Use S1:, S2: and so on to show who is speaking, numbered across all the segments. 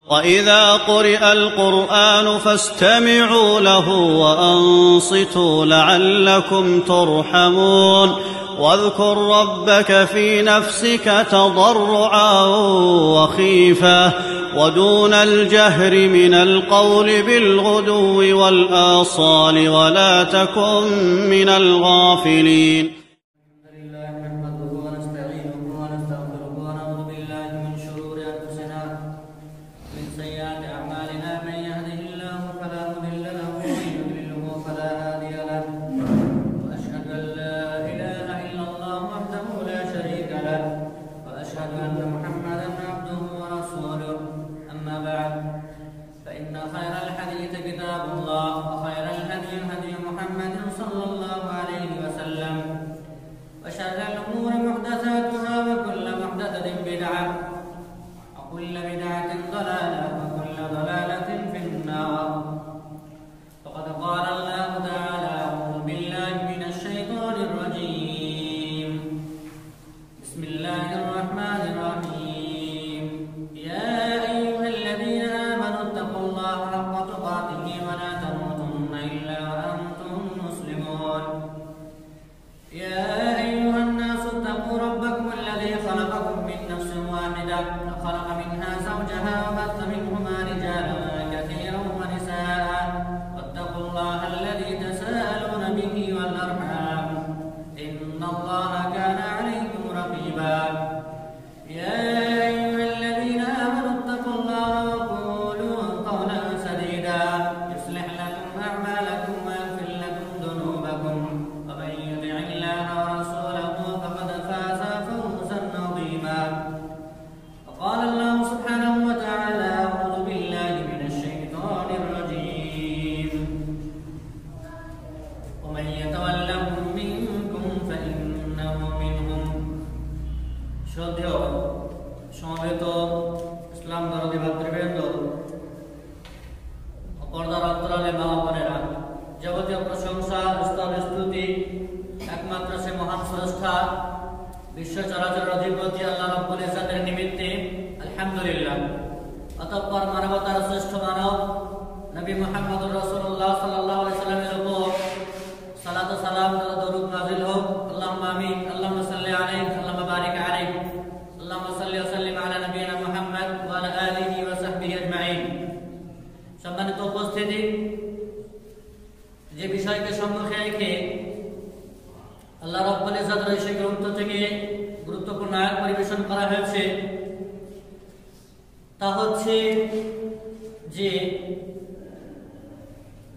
S1: وإذا قرئ القرآن فاستمعوا له وأنصتوا لعلكم ترحمون واذكر ربك في نفسك تضرعا وخيفة ودون الجهر من القول بالغدو والآصال ولا تكن من الغافلين.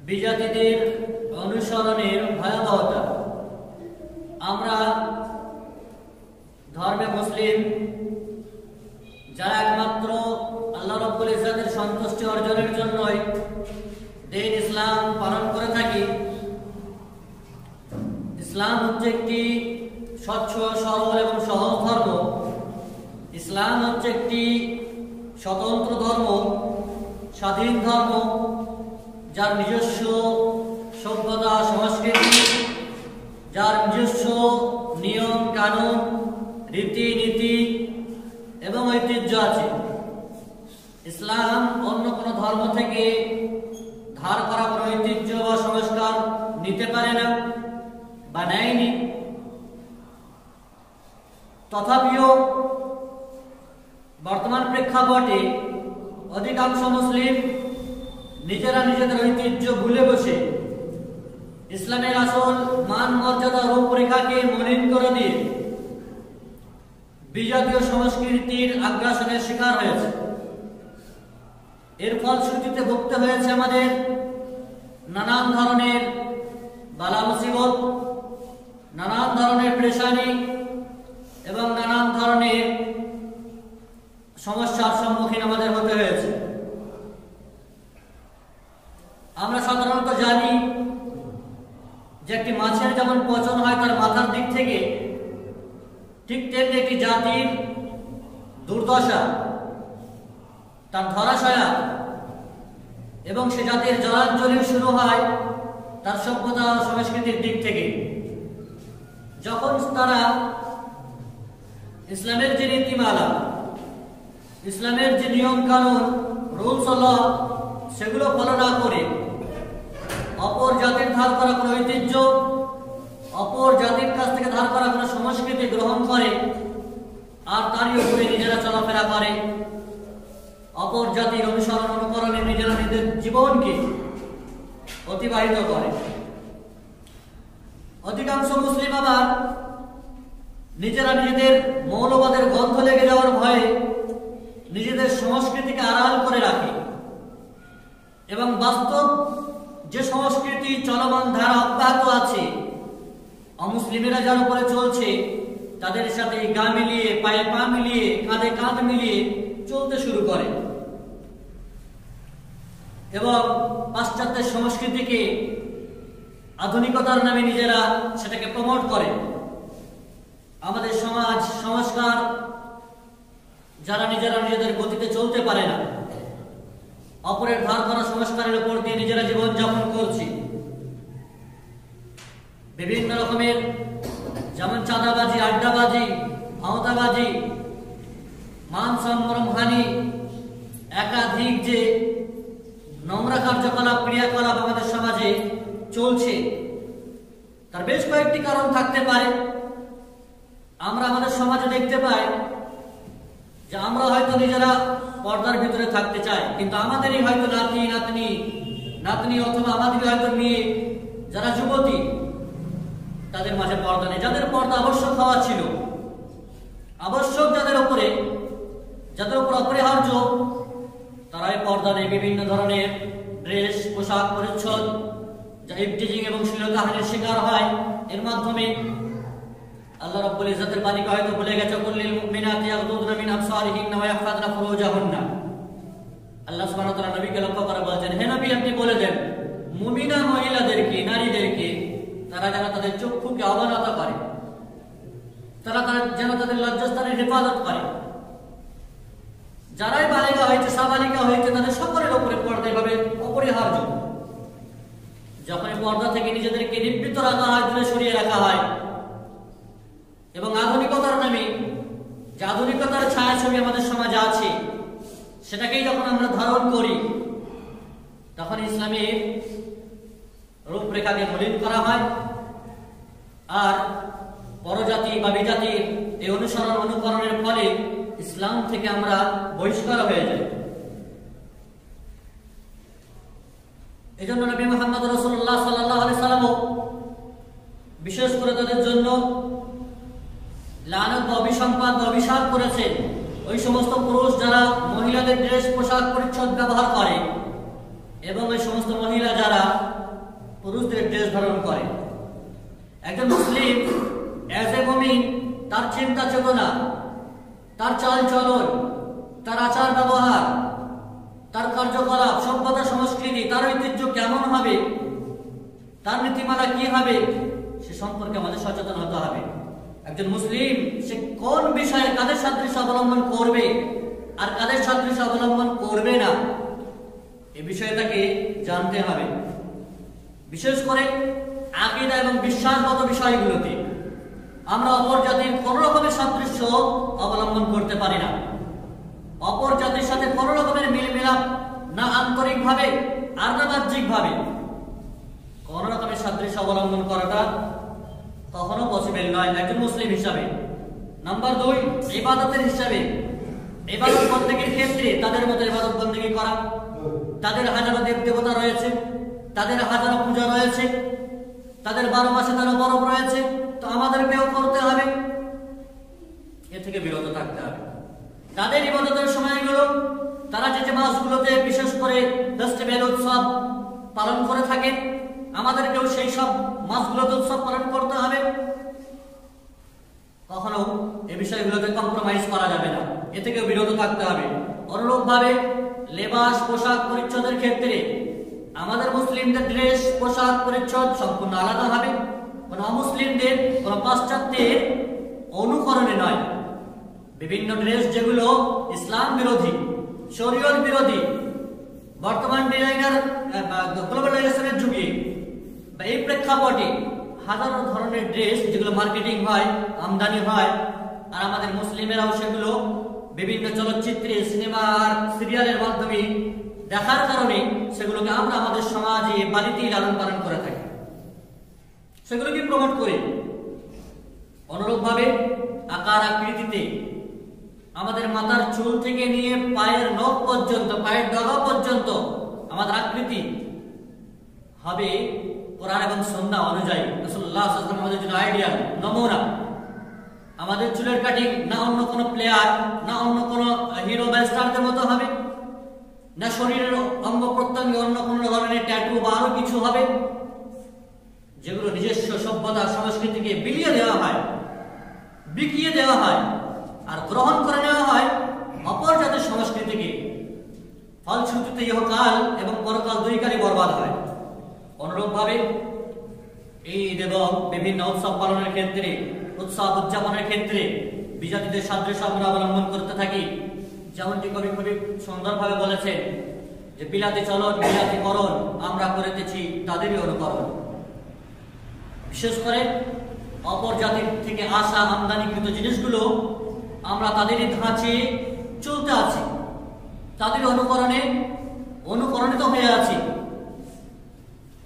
S2: বিজাতিদের অনুসরণের ভয়াবহতা। আমরা ধর্মে মুসলিম যারা একমাত্র আল্লাহ রাব্বুল ইজ্জতের সন্তুষ্টি অর্জনের জন্যই দিন ইসলাম পালন করে থাকি। ইসলাম হচ্ছে একটি স্বচ্ছ, সরল এবং সহজ ধর্ম। ইসলাম হচ্ছে একটি স্বতন্ত্র ধর্ম, স্বাধীন ধর্ম, যার নিজস্ব সভ্যতা, সংস্কৃতি, যার নিজস্ব নিয়ম কানুন, রীতিনীতি এবং ঐতিহ্য আছে। ইসলাম অন্য কোনো ধর্ম থেকে ধার করা কোনো ঐতিহ্য বা সংস্কার নিতে পারে না বা নেয়নি। তথাপিও বর্তমান প্রেক্ষাপটে অধিকাংশ মুসলিম নিজেরা নিজেদের ঐতিহ্য ভুলে বসে ইসলামের আসল মান মর্যাদা রূপরেখাকে মলিন করে দিয়ে বিজাতীয় সংস্কৃতির আগ্রাসনের শিকার হয়েছে। এর ফলশ্রুতিতে ভুগতে হয়েছে আমাদের নানান ধরনের বালা মুসিবত, নানান ধরনের পেরেশানি এবং নানান ধরনের সমস্যার সম্মুখীন আমাদের হতে হয়েছে। আমরা সাধারণত জানি যে একটি মাছের যেমন পচন হয় তার মাথার দিক থেকে, ঠিক তেমনি একটি জাতির দুর্দশা, তার ধরাশয়া এবং সে জাতির জলাঞ্জলি শুরু হয় তার সভ্যতা ও সংস্কৃতির দিক থেকে। যখন তারা ইসলামের যে নীতিমালা, ইসলামের যে নিয়ম কানুন রুলস ও ল সেগুলো ফলো না করে অপর জাতির ধার করা কোনো ঐতিহ্য, অপর জাতির কাছ থেকে ধার করা কোনো সংস্কৃতি গ্রহণ করে আর তারই উপরে নিজেরা চলাফেরা করে, অপর জাতির অনুসরণ অনুকরণে নিজেরা নিজেদের জীবনকে অতিবাহিত করে। অধিকাংশ মুসলিম আবার নিজেরা নিজেদের মৌলবাদের গন্ধ লেগে যাওয়ার ভয়ে নিজেদের সংস্কৃতিকে আড়াল করে রাখে এবং বাস্তব যে সংস্কৃতি চলমান ধারা অব্যাহত আছে, অমুসলিমেরা যার উপরে চলছে তাদের সাথে গা মিলিয়ে, পায়ে পা মিলিয়ে, কাঁধে কাঁধ মিলিয়ে চলতে শুরু করে এবং পাশ্চাত্যের সংস্কৃতিকে আধুনিকতার নামে নিজেরা সেটাকে প্রমোট করে। আমাদের সমাজ সংস্কার যারা নিজেরা নিজেদের গতিতে চলতে পারে না, অপরের ধার করা সংস্কারের উপর দিয়ে নিজেরা জীবন যাপন করছি, বিভিন্ন রকমের যেমন চাঁদাবাজি, আড্ডাবাজি, ভাওতাবাজি, মান সম্ভ্রম হানি, একাধিক যে নোংরা কার্যকলাপ ক্রিয়াকলাপ আমাদের সমাজে চলছে, তার বেশ কয়েকটি কারণ থাকতে পারে। আমরা আমাদের সমাজে দেখতে পাই যে আমরা হয়তো নিজেরা পর্দার ভিতরে থাকতে চাই, কিন্তু আমাদেরই হয়তো নাতনি অথবা আমাদেরই হয়তো মেয়ে যারা যুবতী, তাদের মাঝে পর্দা নেই। যাদের পর্দা আবশ্যক হওয়া ছিল, আবশ্যক যাদের উপর অপরিহার্য, তারাই পর্দা নেই। বিভিন্ন ধরনের ড্রেস, পোশাক পরিচ্ছদ যা ইফটিজিং এবং শ্লীলতাহানির শিকার হয়, এর মাধ্যমে আল্লাহ রাব্বুল ইজ্জতের বাণীকে হয়তো ভুলে গেছে, কুল্লিল মুমিনাতি ইয়াগদুদনা মিন আবসারিহিন্না ওয়া ইয়াহফাযনা ফুরুজাহুন্না। আল্লাহ সুবহানাহু ওয়া তাআলা নবীকে লক্ষ্য করে বলেছেন, হে নবী আপনি বলে দেন মুমিনা মহিলাদেরকে, নারীদেরকে, তারা যেন তাদের চক্ষুকে অবনত করে, তারা যেন তাদের লজ্জাস্থানের হেফাজত করে। যারাই বালিকা হয়েছে, সাবালিকা হয়েছে, তাদের সকলের উপরে পর্দা এভাবে অপরিহার্য। যখন পর্দা থেকে নিজেদেরকে নিবৃত্ত রাখা হয়, দূরে সরিয়ে রাখা হয় এবং আধুনিকতার নামে যে আধুনিকতার ছায়াছবি আমাদের সমাজে আছে সেটাকেই যখন আমরা ধারণ করি, তখন ইসলামের রূপরেখাকে মলিন করা হয় আর পরজাতি বা বিজাতির এই অনুসরণ অনুকরণের ফলে ইসলাম থেকে আমরা বহিষ্কার হয়ে যাই। এজন্য নবী মুহাম্মদ রাসূলুল্লাহ সাল্লাল্লাহু আলাইহি সাল্লাম বিশেষ করে তাদের জন্য লানত বা অভিসম্পাদ বা অভিশাপ করেছেন ওই সমস্ত পুরুষ যারা মহিলাদের ড্রেস, পোশাক পরিচ্ছদ ব্যবহার করে এবং ওই সমস্ত মহিলা যারা পুরুষদের ড্রেস ধারণ করে। একজন মুসলিম এজ এ মুমিন তার চিন্তা চেতনা, তার চাল চলন, তার আচার ব্যবহার, তার কার্যকলাপ, সভ্যতা সংস্কৃতি, তার ঐতিহ্য কেমন হবে, তার নীতিমালা কি হবে, সে সম্পর্কে আমাদের সচেতন হতে হবে। একজন মুসলিম সে কোন বিষয়ে কাদের সাদৃশ্য অবলম্বন করবে আর কাদের সাদৃশ্য অবলম্বন করবে না, এই বিষয়ে তাকে জানতে হবে। বিশেষ করে আকীদা এবং বিশ্বাসগত বিষয়গুলোতে আমরা অপর জাতির কোন রকমের সাদৃশ্য অবলম্বন করতে পারি না। অপর জাতির সাথে কোন রকমের মিল মিলাপ না আন্তরিকভাবে আর না বাহ্যিকভাবে কোন রকমের সাদৃশ্য অবলম্বন করাটা কখনো পসিবল নয় একজন মুসলিম হিসাবে। নাম্বার 2, ইবাদতের হিসাবে ইবাদত বন্দেগীর ক্ষেত্রে তাদের মতো ইবাদত বন্দেগী করা। তাদের হাজারো দেব দেবতা রয়েছে, তাদের হাজারো পূজা রয়েছে, তাদের 12 মাসে 13 পরব রয়েছে, তো আমাদেরকেও করতে হবে, এ থেকে বিরত থাকতে হবে। তাদের ইবাদতের সময়গুলো তারা যে মাসগুলোতে বিশেষ করে ফেস্টিভ্যাল উৎসব পালন করে থাকেন, আমাদেরকেও সেই সব মাসগুলোতে উৎসব পালন করতে হবে। কখনো এই বিষয়গুলোতে কম্প্রোমাইজ করা যাবে না, এ থেকেও বিরত থাকতে হবে। অনুরূপভাবে লেবাস, পোশাক পরিচ্ছদের ক্ষেত্রে আমাদের মুসলিমদের ড্রেস, পোশাক পরিচ্ছদ সম্পূর্ণ আলাদা হবে, কোন অমুসলিমদের, কোন পাশ্চাত্যের অনুকরণে নয়। বিভিন্ন ড্রেস যেগুলো ইসলাম বিরোধী, শরীয়ত বিরোধী, বর্তমান ডিজাইনার গ্লোবালাইজেশনের যুগে বা এই প্রেক্ষাপটে হাজারো ধরনের ড্রেস যেগুলো মার্কেটিং হয়, আমদানি হয়, আর আমাদের মুসলিমেরাও সেগুলো বিভিন্ন চলচ্চিত্রে, সিনেমা আর সিরিয়ালের মাধ্যমে দেখার কারণে সেগুলোকে আমরা আমাদের সমাজে বাড়িতেই লালন পালন করে থাকি, সেগুলোকে প্রমোট করি। অনুরূপভাবে আকার আকৃতিতে আমাদের মাথার চুল থেকে নিয়ে পায়ের নখ পর্যন্ত, পায়ের ডগা পর্যন্ত আমাদের আকৃতি হবে কোরআন এবং সুন্নাহ অনুযায়ী। রাসূলুল্লাহ সাল্লাল্লাহু আলাইহি ওয়াসাল্লাম আমাদের জন্য আইডিয়াল নমুনা। আমাদের চুলের কাটিং না অন্য কোনো প্লেয়ার, না অন্য কোনো হিরো বা স্টারদের মতো হবে, না শরীরের অঙ্গ প্রত্যঙ্গে অন্য কোনো ধরনের ট্যাটু বা আরো কিছু হবে, যেগুলো নিজস্ব সভ্যতা সংস্কৃতিকে বিলিয়ে দেওয়া হয়, বিকিয়ে দেওয়া হয় আর গ্রহণ করে নেওয়া হয় অপর জাতির সংস্কৃতিকে। ফলশ্রুতিতে ইহকাল এবং পরকাল দুই কালই বরবাদ হয়। অনুরূপভাবে ঈদ এবং বিভিন্ন উৎসব পালনের ক্ষেত্রে, উৎসব উদযাপনের ক্ষেত্রে বিজাতিদের সাদৃশ্য আমরা অবলম্বন করতে থাকি। যেমনটি কবি খুবই সুন্দরভাবে বলেছেন যে বিলাতি চলন বিলাতি করণ আমরা করিতেছি তাদেরই অনুকরণ। বিশেষ করে অপর জাতির থেকে আসা আমদানিকৃত জিনিসগুলো আমরা তাদেরই ধাঁচে চলতে আছি, তাদের অনুকরণিত হয়ে আছি।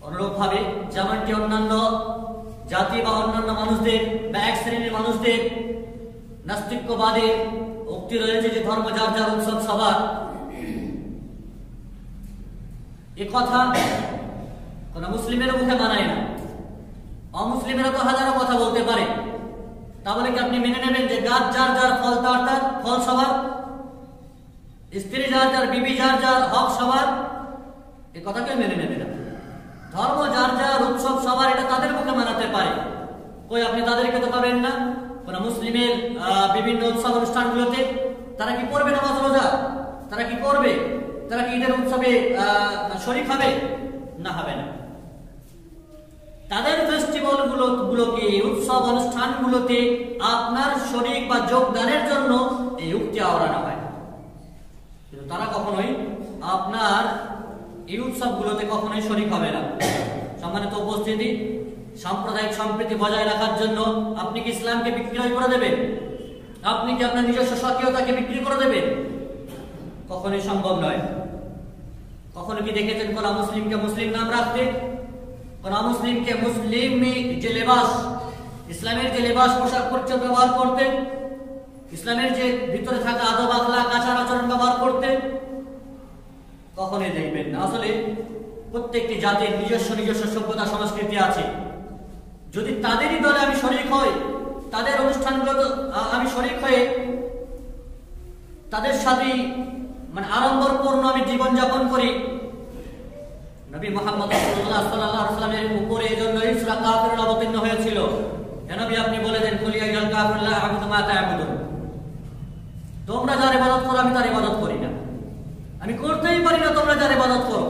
S2: অনুরূপভাবে যেমনটি অন্যান্য জাতি বা অন্যান্য মানুষদের বা এক শ্রেণীর মানুষদের নাস্তিক্যবাদের উক্তি রয়েছে যে ধর্ম যার যার উৎসব সবার, এ কথা কোন মুসলিমের মুখে মানায় না। অমুসলিমেরা তো হাজারো কথা বলতে পারে, তা বলে কি আপনি মেনে নেবেন যে গাছ যার যার ফল তার তার ফল সবার, স্ত্রী যার যার বিবি যার যার হক সবার? এ কথা কেউ মেনে নেবে না। ধর্ম যার যার উৎসব সবার, এটা তাদের মুখে মানাতে পারে, কই আপনি তাদেরকে তো পাবেন না। কোন মুসলিমের বিভিন্ন উৎসব অনুষ্ঠানগুলোতে তারা কি করবে নামাজ রোজা? তারা কি করবে? তারা কি ঈদের উৎসবে শরীক হবে? না, হবে না। তাদের ফেস্টিভ্যাল গুলোকে, উৎসব অনুষ্ঠানগুলোতে আপনার শরীক বা যোগদানের জন্য এই উক্তি আওড়ানো হয়, কিন্তু তারা কখনোই আপনার এই উৎসবগুলোতে কখনোই শরীক হবে না। সম্মানিত উপস্থিতি, সাম্প্রদায়িক সম্প্রীতি বজায় রাখার জন্য আপনি কি ইসলামকে বিক্রয় করে দেবেন? আপনি কি আপনার নিজস্ব স্বকীয়তাকে বিক্রি করে দেবেন? কখনোই সম্ভব নয়। কখনো কি দেখেছেন কোন মুসলিমকে মুসলিম নাম রাখতে? কোন মুসলিমকে মুসলিম যে লেবাস, ইসলামের যে লেবাস পোশাক পরিচ্ছদ ব্যবহার করতেন, ইসলামের যে ভিতরে থাকা আদব আখলাক আচার আচরণ ব্যবহার করতেন? কখনোই দেখবেন না। আসলে প্রত্যেকটি জাতির নিজস্ব নিজস্ব সভ্যতা সংস্কৃতি আছে। যদি তাদেরই দলে আমি শরীক হই, তাদের অনুষ্ঠানগুলো আমি শরীক হয়ে তাদের সাথে আড়ম্বরপূর্ণ আমি জীবনযাপন করি, নবী মুহাম্মদ সাল্লাল্লাহু আলাইহি ওয়াসাল্লামের উপরে এজন্যই সূরা কাফিরুন অবতীর্ণ হয়েছিল। হে নবী, আপনি বলে দেন কুল ইয়া আইয়ুহাল কাফিরুন লা আ'বুদু মা তা'বুদুন, তোমরা যার ইবাদত করো আমি তার ইবাদত করি না, আমি করতেই পারি না তোমরা যার ইবাদত করো।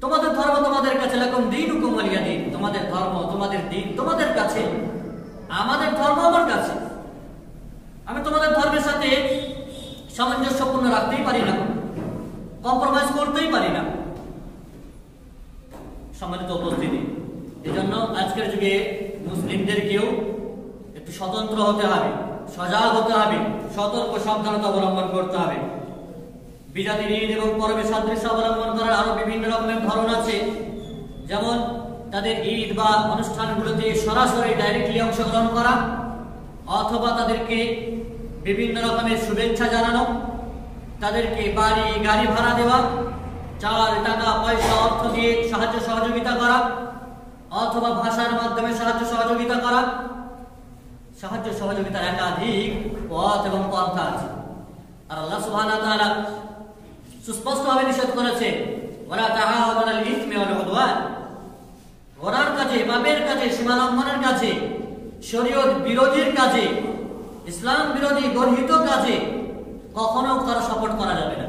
S2: তোমাদের ধর্ম তোমাদের কাছে, লাকুম দীনুকুম ওয়ালিয়া দীন, তোমাদের ধর্ম তোমাদের দিন তোমাদের কাছে, আমাদের ধর্ম আমার কাছে। আমি তোমাদের ধর্মের সাথে সামঞ্জস্যপূর্ণ রাখতেই পারি না, কম্প্রোমাইজ করতেই পারি না। সম্মানিত উপস্থিতি, এই জন্য আজকের যুগে মুসলিমদেরকেও একটু স্বতন্ত্র হতে হবে, সজাগ হতে হবে, সতর্ক সাবধানতা অবলম্বন করতে হবে। বিজাতির ঈদ এবং পরবে সাদৃশ্য অবলম্বন করার আরো বিভিন্ন রকমের ধরন আছে। যেমন তাদের ঈদ বা অনুষ্ঠানগুলোতে সরাসরি ডাইরেক্টলি অংশগ্রহণ করা, অথবা তাদেরকে বিভিন্ন রকমের শুভেচ্ছা জানানো, তাদেরকে বাড়ি গাড়ি ভাড়া দেওয়া, চাল টাকা পয়সা অর্থ দিয়ে সাহায্য সহযোগিতা করা, অথবা ভাষার মাধ্যমে সাহায্য সহযোগিতা করা। সাহায্য সহযোগিতার একাধিক পথ এবং পন্থা আছে। আর আল্লাহ সুবহানাহু ওয়া তাআলা সুস্পষ্টভাবে নিষেধ করেছেন, ওয়ালা তাআওয়ানু আলাল ইসমি ওয়াল উদওয়ান, গোনার কাজে, পাপের কাজে, সীমালঙ্ঘনের কাজে, শরীয়ত বিরোধীর কাজে, ইসলাম বিরোধী গর্হিত কাজে কখনো কারো সাপোর্ট করা যাবে না,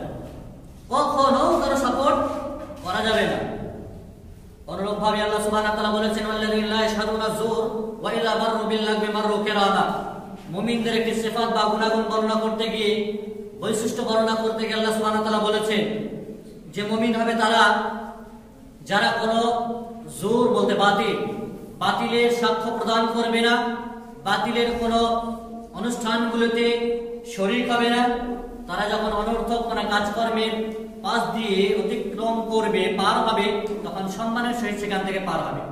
S2: কখনো কারো সাপোর্ট করা যাবে না। অনুরূপভাবে আল্লাহ সুবহানাহু ওয়া তাআলা বলেছেন, ওয়াল্লাযীনা লা ইয়াশহাদুনা যুর ওয়া ইযা মাররু বিল লাগবি মাররু কিরামা। মুমিনদের একটি সিফাত বা গুণাগুণ বর্ণনা করতে গিয়ে, বৈশিষ্ট্য বর্ণনা করতে গিয়ে আল্লাহ সুবহানাহু ওয়া তাআলা বলেছেন যে মুমিন হবে তারা যারা কোনো জোর বলতে বাতিলের সাক্ষ্য প্রদান করবে না, বাতিলের কোনো অনুষ্ঠানগুলোতে শরীক হবে না, তারা যখন অনর্থক কোনো কাজকর্মের পাশ দিয়ে অতিক্রম করবে, পার হবে, তখন সম্মানের সহিত সেখান থেকে পার হবে।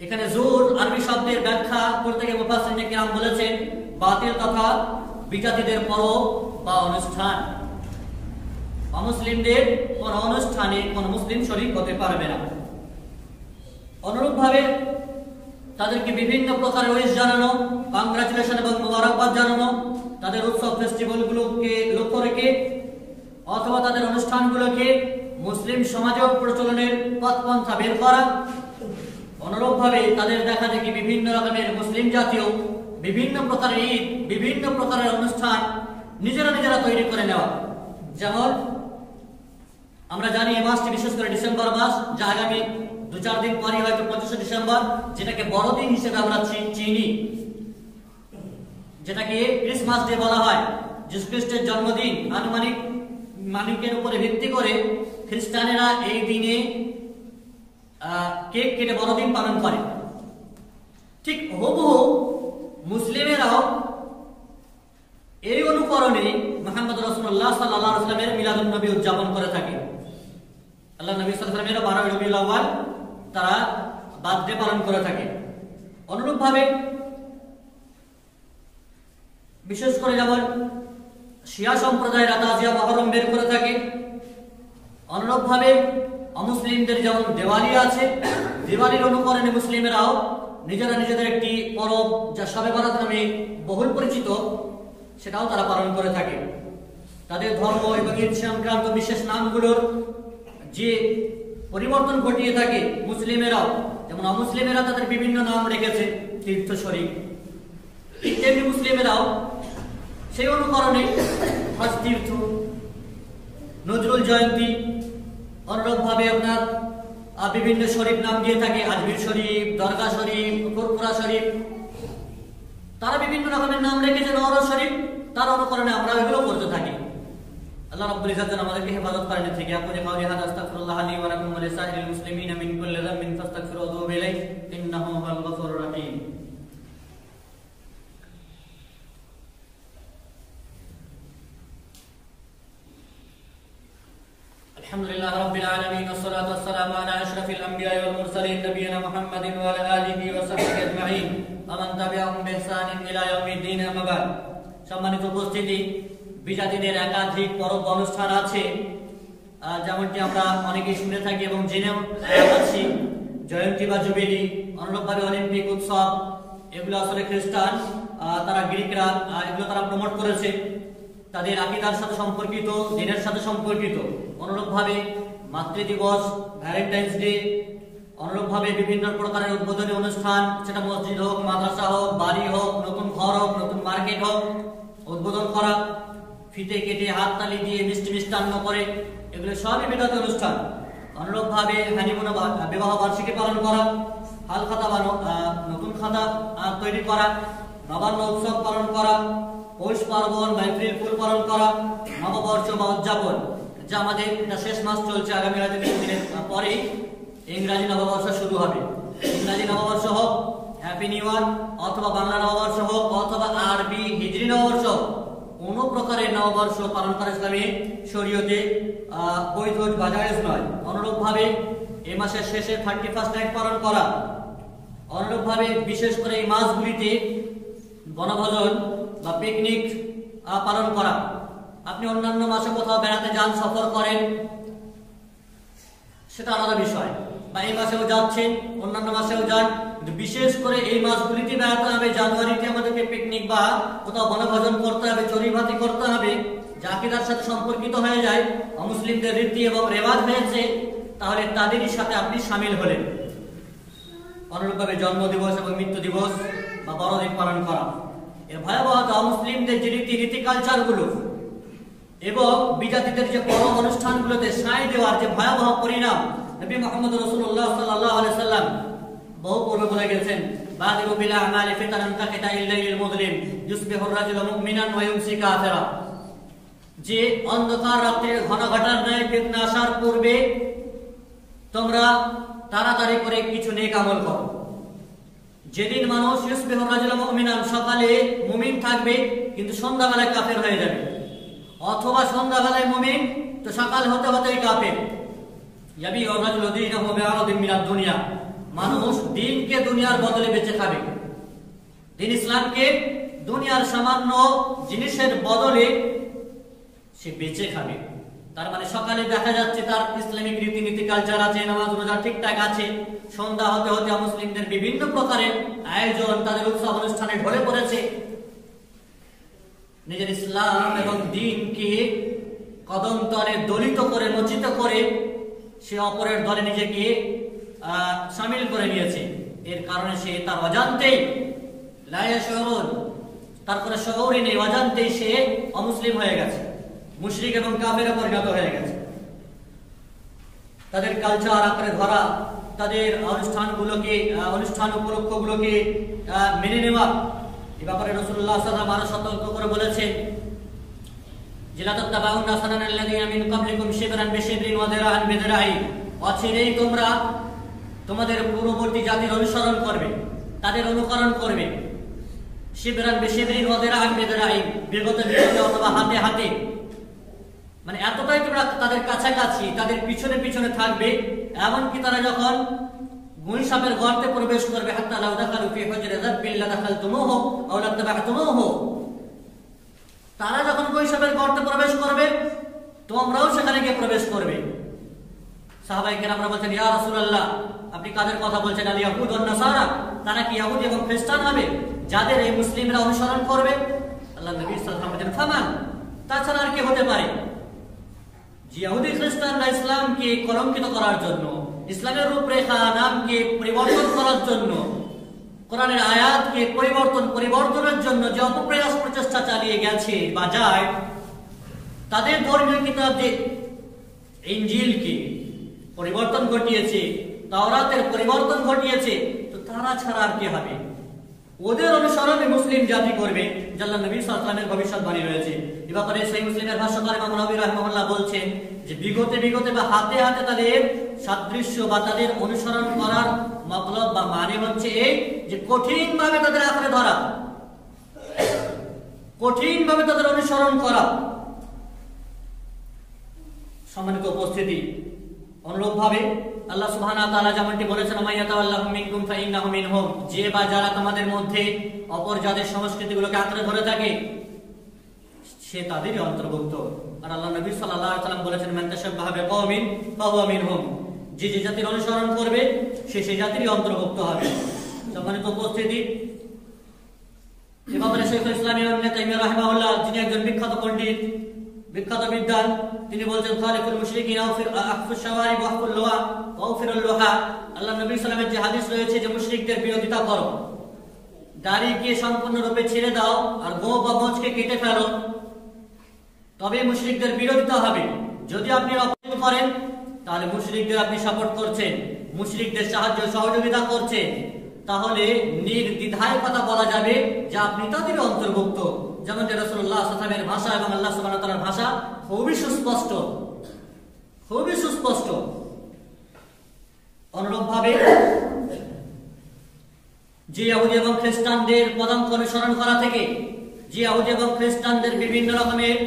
S2: এখানে জোর আরবি শব্দের ব্যাখ্যা করতে গিয়ে মুফাসসিরিনে কিরাম বলেছেন বাতিল তথা বিজাতিদের পরব বা অনুষ্ঠান। অমুসলিমদের কোন অনুষ্ঠানে কোন মুসলিম শরীক হতে পারবে না। অনুরূপভাবে তাদেরকে বিভিন্ন প্রকারের উইশ জানানো, কংগ্রাচুলেশন এবং মোবারকবাদ জানানো, তাদের উৎসব ফেস্টিভ্যালগুলোকে লক্ষ্য রেখে অথবা তাদের অনুষ্ঠানগুলোকে মুসলিম সমাজেও প্রচলনের পথপন্থা বের করা। অনুরূপভাবে তাদের দেখা দেখি বিভিন্ন রকমের মুসলিম জাতীয় বিভিন্ন প্রকারের ঈদ, বিভিন্ন প্রকারের অনুষ্ঠান নিজেরা তৈরি করে নেওয়া। যেমন আমরা জানি এই মাসটি বিশেষ করে ডিসেম্বর মাস, যা আগামী 2-4 দিন পরে হয়তো 25শে ডিসেম্বর, যেটাকে বড়দিন হিসেবে আমরা চিনি, যেটাকে ক্রিসমাস ডে বলা হয়। যিশু খ্রিস্টের জন্মদিন মানিকের উপরে ভিত্তি করে খ্রিস্টানেরা এই দিনে কেক কেটে বড়দিন পালন করে। ঠিক হুবহু মুসলিমেরাও এই অনুকরণে মুহাম্মদ রাসূলুল্লাহ সাল্লাল্লাহু আলাইহি ওয়াসাল্লামের মিলাদুন নবী উদযাপন করে থাকে। আল্লাহ নবী সাল্লাল্লাহু আলাইহি ওয়াসাল্লামের 12 রবিউল আউয়াল তারা বার্থডে পালন করে থাকে। অনুরূপভাবে বিশেষ করে যেমন শিয়া সম্প্রদায়ের তাজিয়া মুহররম বের করে থাকে। অনুরূপভাবে অমুসলিমদের যেমন দিওয়ালি আছে, দিওয়ালির অনুকরণে মুসলিমেরাও নিজেদের একটি পরব, যা শবে বরাত নামে বহুল পরিচিত, সেটাও তারা পালন করে থাকে। তাদের ধর্ম এবং ঈদ সংক্রান্ত বিশেষ নামগুলোর যে পরিবর্তন ঘটিয়ে থাকে মুসলিমেরাও, যেমন অমুসলিমেরা তাদের বিভিন্ন নাম রেখেছে, তীর্থ শরীফ, ঠিক তেমনি মুসলিমেরাও সেই অনুকরণে হজ তীর্থ, নজরুল জয়ন্তী, অনুরূপভাবে আপনার বিভিন্ন শরীফ নাম দিয়ে থাকে, আজমির শরীফ, দরগা শরীফ, ফুরফুরা শরীফ, তারা বিভিন্ন রকমের নাম রেখেছে, নওরোজ শরীফ, তার অনুকরণে আমরা এগুলো করতে থাকি। আল্লাহ রাব্বুল ইজ্জত যেন আমাদেরকে হেফাজত করেন থেকে। আপনি কাউলি হাদা আস্তাগফিরুল্লাহ লি ওয়া লাকুম ওয়া লিসাইরিল মুসলিমিনা মিন কুল্লি যামবিন ফাস্তাগফিরুহু ওয়া তুবু ইলাইহি ইন্নাহু হুয়াল গফুরুর রহিম। আলহামদুলিল্লাহ রাব্বিল আলামিন ওয়া সলাতু ওয়াস সালামু আলা আশরাফিল আমবিয়া ওয়াল মুরসালিন নবিয়িনা মুহাম্মাদিন ওয়া আলা আলিহি ওয়া সাহবিহি আজমাইন ওয়া মান তাবিআহুম বিইহসানিন ইলা ইয়াউমিদ্দিন। আম্মা বাদ। সম্মানিত উপস্থিতি, বিজাতিদের একাধিক পরব অনুষ্ঠান আছে, যেমনটি আমরা অনেকেই শুনে থাকি এবং জেনেও আছি। জয়ন্তী বা জুবিলি, অনুরূপভাবে অলিম্পিক উৎসব, এগুলো আসলে খ্রিস্টান, তারা গ্রিকরা এগুলো তারা প্রমোট করেছে, তাদের আকীদার সাথে সম্পর্কিত, দিনের সাথে সম্পর্কিত। অনুরূপভাবে মাতৃ দিবস, ভ্যালেন্টাইন্স ডে, অনুরূপভাবে বিভিন্ন প্রকারের উদ্বোধনী অনুষ্ঠান, সেটা মসজিদ হোক, মাদ্রাসা হোক, বাড়ি হোক, নতুন ঘর হোক, নতুন মার্কেট হোক, উদ্বোধন করা, ফিতে কেটে হাততালি দিয়ে মিষ্টি মিষ্টান্ন করে, এগুলো সবই বিদাতি অনুষ্ঠান। অনুরূপভাবে হানিমুন বিবাহ বার্ষিকী পালন করা, হাল খাতা বা নতুন খাতা তৈরি করা, নবান্ন উৎসব পালন করা, পৌষ পার্বণ বা এপ্রিল ফুল পালন করা, নববর্ষ বা উদযাপন, যা আমাদের শেষ মাস চলছে, আগামী রাতে দিনের পরে ইংরাজি নববর্ষ শুরু হবে। ইংরাজি নববর্ষ হোক, হ্যাপি নিউ ইয়ার, অথবা বাংলা নববর্ষ হোক, অথবা আরবি হিজরি নববর্ষ, কোন প্রকারের নববর্ষ পালন করা ইসলামী শরীয়তে বৈধ বা জায়েজ নয়। অনুরূপভাবে এই মাসের শেষে 31st নাইট পালন করা, অনুরূপভাবে বিশেষ করে এই মাসগুলিতে বনভোজন বা পিকনিক পালন করা। আপনি অন্যান্য মাসে কোথাও বেড়াতে যান, সফর করেন, সেটা আলাদা বিষয়, বা এই মাসেও যাচ্ছেন, অন্যান্য মাসেও যান, কিন্তু বিশেষ করে এই মাসগুলিতে বেড়াতে হবে। জানুয়ারিতে আমাদেরকে পিকনিক বা কোথাও বনভোজন করতে হবে, চড়ুইভাতি করতে হবে, যা আকীদার সাথে সম্পর্কিত হয়ে যায়, অমুসলিমদের রীতি এবং রেওয়াজ হয়েছে, তাহলে তাদেরই সাথে আপনি সামিল হলেন। অনুরূপভাবে জন্ম দিবস এবং মৃত্যু দিবস বা বড়দিন পালন করা, এর ভয়াবহতা অমুসলিমদের যে রীতি কালচারগুলো এবং বিজাতিদের যে পরব অনুষ্ঠানগুলোতে সায় দেওয়ার যে ভয়াবহ পরিণাম, নবী মুহাম্মদ রাসূলুল্লাহ সাল্লাল্লাহু আলাইহি সাল্লাম বহু পূর্বে বলে গেছেন, বাদিরু বিল আমালি ফিতানান কাকিতাইল লাইলিল মুযলিম ইউসবিহুর রাজুলু মুমিনান ওয়া ইউমসি কাফিরা, যে অন্ধকার রাত্রির ঘন ঘটার ন্যায় ফিতনা আসার পূর্বে তোমরা তাড়াতাড়ি করে কিছু নেক আমল করো। যেদিন মানুষ ইউসবিহুর রাজুলু মুমিনান, সকালে মুমিন থাকবে কিন্তু সন্ধ্যাবেলায় কাফের হয়ে যাবে, অথবা সন্ধ্যাবেলায় মুমিন তো সকাল হতে হতেই কাফের। ইয়াবিউ রাজুলু দীনাহু বিআরাদিন মিনাদ দুনিয়া, মানুষ দিনকে দুনিয়ার বদলে বেচে খাবে, দিন ইসলামকে দুনিয়ার সামান্য জিনিসের বদলে সে বেচে খাবে। তার মানে সকালে দেখা যাচ্ছে তার ইসলামিক রীতিনীতি কালচার আছে, নামাজ রোজা ঠিকঠাক আছে, সন্ধ্যা হতে হতে মুসলিমদের বিভিন্ন প্রকারের আয়োজন, তাদের উৎসব অনুষ্ঠানে ঢলে পড়েছে। নিজের ইসলাম এবং দ্বীনকে কদম তলে দলিত করে মচিত করে সে অপরের দলে নিজেকে শামিল করে নিয়েছে। এর কারণে সে তার অজান্তেই লা ইয়াশউরুন, তারপরে শউরই নেই, অজান্তেই সে অমুসলিম হয়ে গেছে, মুশরিক এবং কাফেরে পরিণত হয়ে গেছে। তাদের কালচার আঁকড়ে ধরা, তাদের অনুষ্ঠানগুলোকে অনুষ্ঠান উপলক্ষগুলোকে মেনে নেওয়া, এ ব্যাপারে রাসূলুল্লাহ সাল্লাল্লাহু আলাইহি ওয়াসাল্লাম আরো সতর্ক করে বলেছেন যে লা তাত্তাবাউনা সানানাল্লাযীনা মিন ক্বাবলিকুম শিবরান বিশিবরিন ওয়া দিরাআন বিদিরাইন, অচিরেই তোমরা তোমাদের পূর্ববর্তী জাতির অনুসরণ করবে, তাদের অনুকরণ করবে। শিবরান বিশিবরিন ওয়া দিরাআন বিদিরাইন, বিগত বিগত অথবা হাতে হাতে, মানে এতটাই তোমরা তাদের কাছাকাছি, তাদের পিছনে পিছনে থাকবে, এমনকি তারা যখন গুইসাপের গর্তে প্রবেশ করবে, হাত্তা লাউ দাখালু ফি হুজরি যাববিল লাদাখালতুমুহু আও লাত্তাবা'তুমুহু, তারা যখন গুইসাপের গর্তে প্রবেশ করবে তোমরাও সেখানে গিয়ে প্রবেশ করবে। সাহাবায়ে কেরামরা বলছেন, ইয়া রাসূলুল্লাহ, আপনি কাদের কথা বলছেন? আল ইয়াহুদ ওয়ান নাসারা, তারা কি ইহুদি এবং খ্রিস্টান হবে যাদের এই মুসলিমরা অনুসরণ করবে? আল্লাহ নবী সাল্লাল্লাহু আলাইহি ওয়াসাল্লাম বলেন, ফামান, তাছাড়া আর কি হতে পারে? যে ইহুদি খ্রিস্টানরা ইসলামকে কলঙ্কিত করার জন্য, ইসলামের রূপরেখা নামকে পরিবর্তন করার জন্য, কোরআনের আয়াতকে পরিবর্তনের জন্য যে অপপ্রয়াস প্রচেষ্টা চালিয়ে গেছে বা যায়, তাদের ধর্মীয় কিতাব যে ইনজিলকে পরিবর্তন ঘটিয়েছে, তাওরাতের পরিবর্তন ঘটিয়েছে, তো তারা ছাড়া আর কি হবে? ওদের অনুসরণে মুসলিম জাতি করবে, আল্লাহ নবী সাল্লাল্লাহু আলাইহি ওয়াসাল্লামের ভবিষ্যৎবাণী রয়েছে। এ ব্যাপারে সেই মুসলিমের ভাষ্যকার ইমাম নবী রাহিমাহুল্লাহ বলছেন যে বিগতে বা হাতে হাতে তাদের সাদৃশ্য বা তাদের অনুসরণ করার মতলব বা মানে হচ্ছে এই যে কঠিনভাবে তাদের আঁকড়ে ধরা, কঠিনভাবে তাদের অনুসরণ করা। সম্মানিত উপস্থিতি, অনুরূপভাবে আল্লাহ সুবহানাহু ওয়া তাআলা যেমনটি বলেছেন, মাইয়াতাওয়াল্লাহুম মিনকুম ফাইন্নাহু মিনহুম, যে বা যারা তোমাদের মধ্যে অপর জাতির সংস্কৃতিগুলোকে আঁকড়ে ধরে থাকে সে তাদেরই অন্তর্ভুক্ত। আর আল্লাহ নবী সাল্লাল্লাহু আলাইহি ওয়াসাল্লাম বলেছেন, মান তাশাব্বাহা বিকওমিন ফাহুয়া মিনহুম, যে যে জাতির অনুসরণ করবে সে সেই জাতিরই অন্তর্ভুক্ত হবে। সম্মানিত উপস্থিতি, এ ব্যাপারে শাইখুল ইসলাম ইবনে তাইমিয়া রাহিমাহুল্লাহ, যিনি একজন বিখ্যাত পণ্ডিত, বিখ্যাত বিদ্বান, তিনি বলছেন, খালিকুল মুশরিকিনা আফুশ শাওয়ারিব ওয়াহফুল লুহা ওয়াফিরুল লুহা, আল্লাহ নবী সাল্লাল্লাহু আলাইহি ওয়াসাল্লামের যে হাদিস রয়েছে যে মুশরিকদের বিরোধিতা করো, দাড়িকে সম্পূর্ণরূপে ছেড়ে দাও আর গোঁফ বা মোচকে কেটে ফেলো, তবে মুশরিকদের বিরোধিতা হবে। যদি আপনি অপরাধ করেন তাহলে মুশরিকদের আপনি সাপোর্ট করছেন, মুশরিকদের সাহায্য সহযোগিতা করছেন, তাহলে নির্দ্বিধায় কথা বলা যাবে যে আপনি তাদের অন্তর্ভুক্ত। যেমন রাসূলুল্লাহ সাল্লাল্লাহু আলাইহি ওয়াসাল্লামের ভাষা এবং আল্লাহ সুবহানাহু ওয়া তাআলার ভাষা খুবই সুস্পষ্ট, খুবই সুস্পষ্ট। অনুরূপভাবে যে ইহুদি এবং খ্রিস্টানদের পদাঙ্ক অনুসরণ করা থেকে, যে ইহুদি এবং খ্রিস্টানদের বিভিন্ন রকমের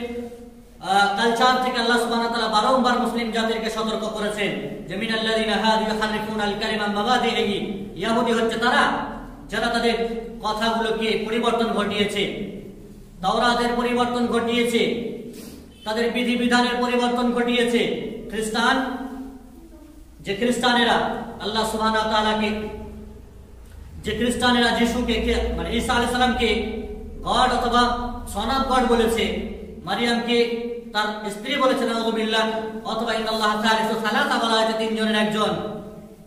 S2: কালচার থেকে আল্লাহ সুবহানাহু ওয়া তাআলা বারংবার মুসলিম জাতিকে সতর্ক করেছেন যে মিনাল্লাযিনা হাদু ইউহাররিফুনাল কালিমা আন মাবাদিহি, ইহুদি হচ্ছে তারা যারা তাদের কথাগুলোকে পরিবর্তন ঘটিয়েছে, তাওরাতের পরিবর্তন ঘটিয়েছে, তাদের বিধিবিধানের পরিবর্তন ঘটিয়েছে। খ্রিস্টান, যে খ্রিস্টানেরা আল্লাহ সুবহানাহু ওয়া তাআলাকে, যে খ্রিস্টানেরা যিশুকে মানে ঈসা আলাইহিস সালামকে গড অথবা সন অফ গড বলেছে, মারিয়ামকে তার স্ত্রী বলেছে নাউযুবিল্লাহ, অথবা ইন্নাল্লাহা সালিসু সালাসা বলা হয়েছে তিনজনের একজন,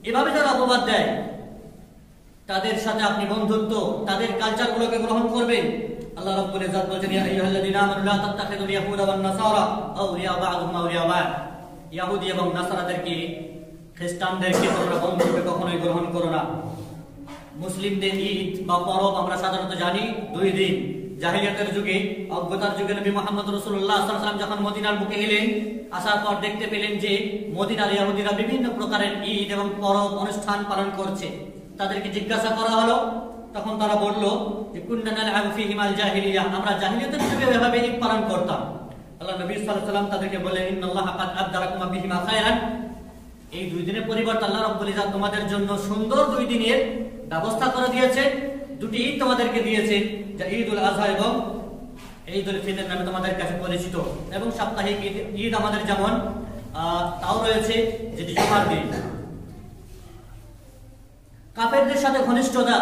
S2: এভাবে যারা অপবাদ দেয় তাদের সাথে আপনি বন্ধুত্ব, তাদের কালচারগুলোকে গ্রহণ করবেন। আল্লাহ রাব্বুল ইজ্জত বলেছেন, ইয়া আইয়ুহাল্লাযীনা আমানু লা তাত্তাখিযুল ইয়াহুদা ওয়ান নাসারা আউলিয়া বা'দুহুম আউলিয়া বা'দ, ইহুদি এবং নাসারাদেরকে, খ্রিস্টানদেরকে তোমরা বন্ধুরূপে কখনোই গ্রহণ করো না। মুসলিমদের ঈদ বা পরব আমরা সাধারণত জানি 2 দিন। জাহিলিয়াতের যুগে, অজ্ঞতার যুগে নবী মুহাম্মদ রাসূলুল্লাহ সাল্লাল্লাহু আলাইহি ওয়াসাল্লাম যখন মদিনার বুকে এলেন, আসার পর দেখতে পেলেন যে মদিনার ইহুদিরা বিভিন্ন প্রকারের ঈদ এবং পরব অনুষ্ঠান পালন করছে। তাদেরকে জিজ্ঞাসা করা হলো, তখন তারা বলল যে কুন্না নালআবু ফীহিমাল জাহিলিয়াহ, আমরা জাহিলিয়াতের যুগে এভাবে ঈদ পালন করতাম। আল্লাহ নবী সাল্লাল্লাহু আলাইহি ওয়াসাল্লাম তাদেরকে বলেন, ইন্নাল্লাহা কাদ আবদালাকুম বিহিমা খায়রান, এই 2 দিনের পরিবর্তে আল্লাহ রাব্বুল ইজ্জত তোমাদের জন্য সুন্দর 2 দিনের ব্যবস্থা করে দিয়েছে। 2টি ঈদ তোমাদেরকে দিয়েছে, যা ঈদুল আযহা এবং ঈদুল ফিতর নামে তোমাদের কাছে পরিচিত। এবং সাপ্তাহিক ঈদ আমাদের যেমন তাও রয়েছে, যেটি জুমার দিন। কাফেরদের সাথে ঘনিষ্ঠতা,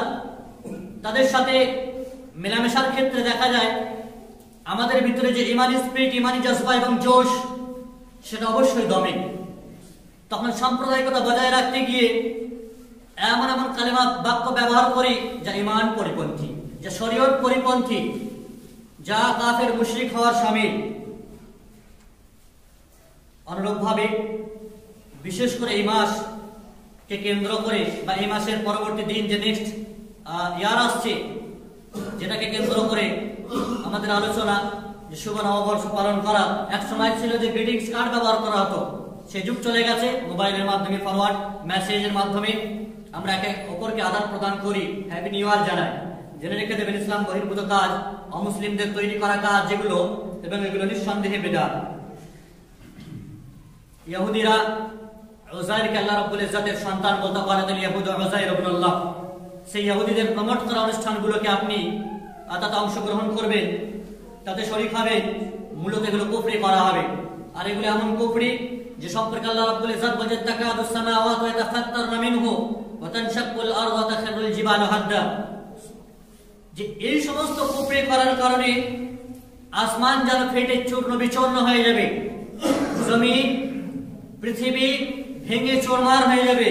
S2: তাদের সাথে মেলামেশার ক্ষেত্রে দেখা যায় আমাদের ভিতরে যে ইমানি স্পিরিট, ইমানি জজবা এবং জোশ, সেটা অবশ্যই দমে। তখন সাম্প্রদায়িকতা বজায় রাখতে গিয়ে এমন এমন কালেমা বাক্য ব্যবহার করি যা ইমান পরিপন্থী, যা শরীয়ত পরিপন্থী, যা কাফের মুশরিক হওয়ার শামিল। অনুরূপভাবে বিশেষ করে এই মাসকে কেন্দ্র করে বা এই মাসের পরবর্তী দিন যে নেক্সট ইয়ার আসছে, যেটাকে কেন্দ্র করে আমাদের আলোচনা যে শুভ নববর্ষ পালন করা। এক সময় ছিল যে গ্রিটিংস কার্ড ব্যবহার করা হতো, সে যুগ চলে গেছে। মোবাইলের মাধ্যমে, ফরওয়ার্ড মেসেজের মাধ্যমে আমরা একে অপরকে আদান প্রদান করি, হ্যাপি নিউ ইয়ার জানাই। জেনে রেখে দেবেন, ইসলাম বহির্ভূত কাজ, অমুসলিমদের তৈরি করা কাজ যেগুলো, এবং এগুলো নিঃসন্দেহে বিদআত। ইহুদিরা উযাইরকে আল্লাহ রাব্বুল ইজ্জতের সন্তান বলতে পারে, ইয়াহুদ উযাইর ইবনুল্লাহ। সেই ইহুদিদের প্রমোট করা অনুষ্ঠানগুলোকে আপনি তাতে অংশগ্রহণ করবেন, তাতে শরীক হবেন, মূলত এগুলো কুফরি করা হবে। আর এগুলো এমন কুফরি যে সম্পর্কে আল্লাহ রাব্বুল ইজ্জত বলেন, তাকাদুস সামাওয়াতু ইয়াতাফাত্তারনা মিনহু ওয়া তানশাক্কুল আরদু ওয়া তাখিরুল জিবালু হাদ্দা। যে এই সমস্ত কুফরি করার কারণে আসমান যেন ফেটে চূর্ণ বিচূর্ণ হয়ে যাবে, জমিন, পৃথিবী ভেঙে চুরমার হয়ে যাবে,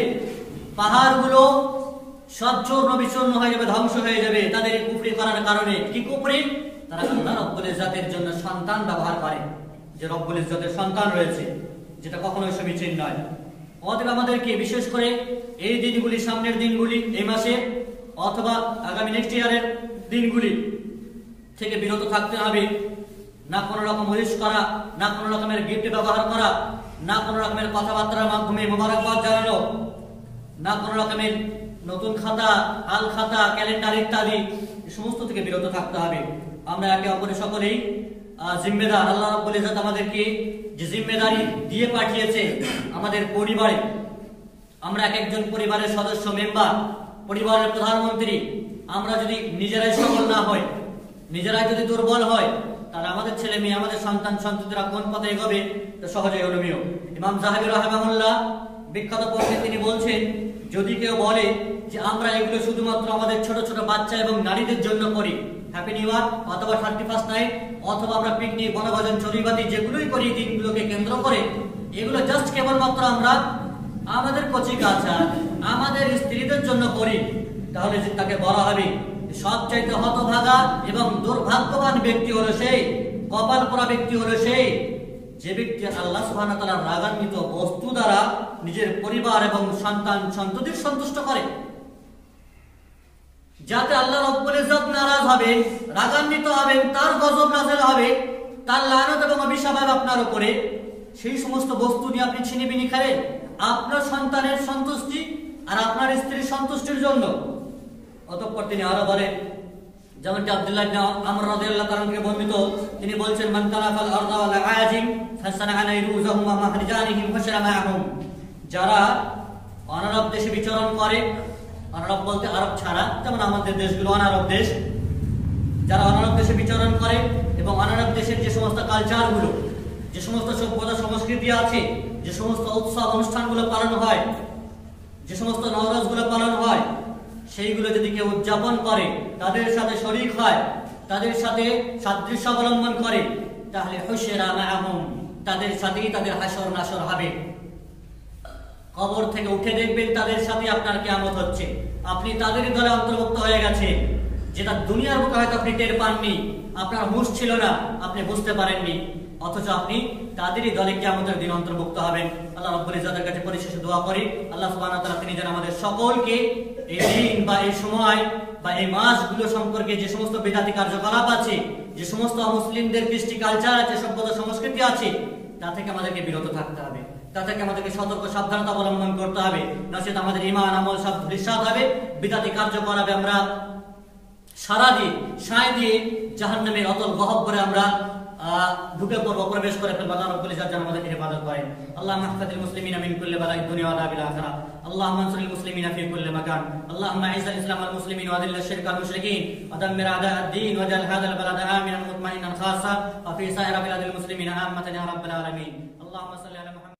S2: পাহাড়গুলো সব চূর্ণ বিচূর্ণ হয়ে যাবে, ধ্বংস হয়ে যাবে তাদের এই কুফরি করার কারণে। কি কুফরি? তারা আল্লাহ রাব্বুল ইজ্জতের জন্য সন্তান ব্যবহার করে, যে রব্বুল ইজ্জতের সন্তান রয়েছে, যেটা কখনোই সমীচীন নয়। অতএব আমাদেরকে বিশেষ করে এই দিনগুলি, সামনের দিনগুলি, এই মাসে অথবা আগামী নেক্সট ইয়ারের দিনগুলি থেকে বিরত থাকতে হবে। না কোনো রকম উইশ করা, না কোনো রকমের গিফট ব্যবহার করা, না কোনো রকমের কথাবার্তার মাধ্যমে মোবারকবাদ জানানো, না কোনো রকমের নতুন খাতা, হাল খাতা, ক্যালেন্ডার ইত্যাদি, এই সমস্ত থেকে বিরত থাকতে হবে। আমরা একে অপরের সকলেই জিম্মেদার। আল্লাহ রাব্বুল ইজ্জত আমাদেরকে যে জিম্মেদারি দিয়ে পাঠিয়েছে আমাদের পরিবারে, আমরা এক একজন পরিবারের সদস্য, মেম্বার, পরিবারের প্রধানমন্ত্রী, আমরা যদি নিজেরাই সবল না হয়, নিজেরাই যদি দুর্বল হয়, তাহলে আমাদের ছেলে মেয়ে, আমাদের সন্তান সন্ততিরা কোন পথে এগোবে? তা সহজেই অনুমেয়। ইমাম যাহাবী রাহিমাহুল্লাহ বিখ্যাত পণ্ডিত, তিনি বলছেন, যদি কেউ বলে যে আমরা এগুলো শুধুমাত্র আমাদের ছোট ছোট বাচ্চা এবং নারীদের জন্য করি, হ্যাপি নিউ ইয়ার অথবা 31st নাইট, অথবা আমরা পিকনিক, বনভোজন, চড়ুইবাতি যেগুলোই করি দিনগুলোকে কেন্দ্র করে, এগুলো জাস্ট কেবলমাত্র আমরা আমাদের কচি কাঁচা, আমাদের স্ত্রীদের জন্য করি, তাহলে যে তাকে বলা হবে সবচাইতে হতভাগা এবং দুর্ভাগ্যবান ব্যক্তি হলো সেই, কপাল পোড়া ব্যক্তি হলো সেই, যে ব্যক্তি আল্লাহ সুবহানাহু ওয়া তাআলার রাগান্বিত বস্তু দ্বারা নিজের পরিবার এবং সন্তান সন্ততির সন্তুষ্ট করে। যাতে আল্লাহ রাব্বুল ইজ্জত নারাজ হবে, রাগান্বিত হবেন, তার গজব নাযিল হবে, তার লানত এবং অভিশাপ হবে আপনার উপরে, সেই সমস্ত বস্তু নিয়ে আপনি ছিনিবিনি করেন আপনার সন্তানের সন্তুষ্টি আর আপনার স্ত্রীর সন্তুষ্টির জন্য। অতঃপর তিনি আরো বলেন, যেমনটি আব্দুল্লাহ ইবনে আমর রাদিয়াল্লাহু তাআলা থেকে বর্ণিত, তিনি বলছেন, মান তারাফাল আরদা ওয়াল আয়াজিম ফাসানাআ নাইরুজাহুম ওয়া মাহরিজানিহিম ফাশরা মাআহুম। যারা অনারব দেশে বিচরণ করে, অনারব বলতে আরব ছাড়া, যেমন আমাদের দেশগুলো অনারব দেশ, যারা অনারব দেশে বিচরণ করে এবং অনারব দেশের যে সমস্ত কালচারগুলো, যে সমস্ত সভ্যতা সংস্কৃতি আছে, যে সমস্ত উৎসব অনুষ্ঠানগুলো পালন হয়, যে সমস্ত নওরোজগুলো পালন হয়, সেইগুলো যদি কেউ উদযাপন করে, তাদের সাথে শরীক হয়, তাদের সাথে সাদৃশ্য অবলম্বন করে, তাহলে হুশরা মাআহুম, তাদের সাথেই তাদের হাসর নাসর হবে। কবর থেকে উঠে দেখবেন তাদের সাথে আপনার কিয়ামত হচ্ছে, আপনি তাদেরই দলে অন্তর্ভুক্ত হয়ে গেছে, যেটা দুনিয়ার বুকে হয়তো আপনি টের পাননি, আপনার হুঁশ ছিল না, আপনি বুঝতে পারেননি, অথচ আপনি তাদেরই দলে কিয়ামতের দিন অন্তর্ভুক্ত হবেন। আল্লাহ রাব্বুল ইজ্জতের কাছে পরিশেষে দোয়া করি, আল্লাহ সুবহানাহু ওয়া তাআলা তিনি যেন আমাদের সকলকে এই দিন বা এই সময় বা এই মাসগুলো সম্পর্কে যে সমস্ত বিদাতি কার্যকলাপ আছে, যে সমস্ত মুসলিমদের কৃষ্টি কালচার আছে, সভ্যতা সংস্কৃতি আছে, তা থেকে আমাদেরকে বিরত থাকতে হবে, তা থেকে আমাদেরকে সতর্ক সাবধানতা অবলম্বন করতে হবে, নচেত আমাদের ঈমান আমল সব ধূলিসাৎ হবে, বিদাতি কার্যকলাপে আমরা সারা দিয়ে সায় দিয়ে জাহান্নামের অতল গহ্বরে আমরা ঢুকে পড়বো, প্রবেশ করে ফেলবো। আল্লাহ রাব্বুল ইজ্জত যেন আমাদেরকে হেফাজত করেন। আল্লাহুম্মা ইহফাযিল মুসলিমিনা মিন কুল্লি বালাইদ দুনিয়া ওয়া আযাবিল আখিরাহ। আল্লাহুম্মা আনসুরিল মুসলিমিনা ফি কুল্লি মাকান। আল্লাহুম্মা আ'ইজ্জিল ইসলাম ওয়াল মুসলিমিন ওয়া আযিল্লিশ শিরকা ওয়াল মুশরিকিন ওয়া দাম্মির আ'দা'ad-din ওয়াজ'আল হাযাল বালাদা আমিনান মুতমাইনান খাসা ওয়া ফি সা'iরি বিলাদিল মুসলিমিনা আম্মাতান ইয়া রাব্বাল আলামিন। আল্লাহুম্মা সাল্লি আলা মুহাম্মাদ।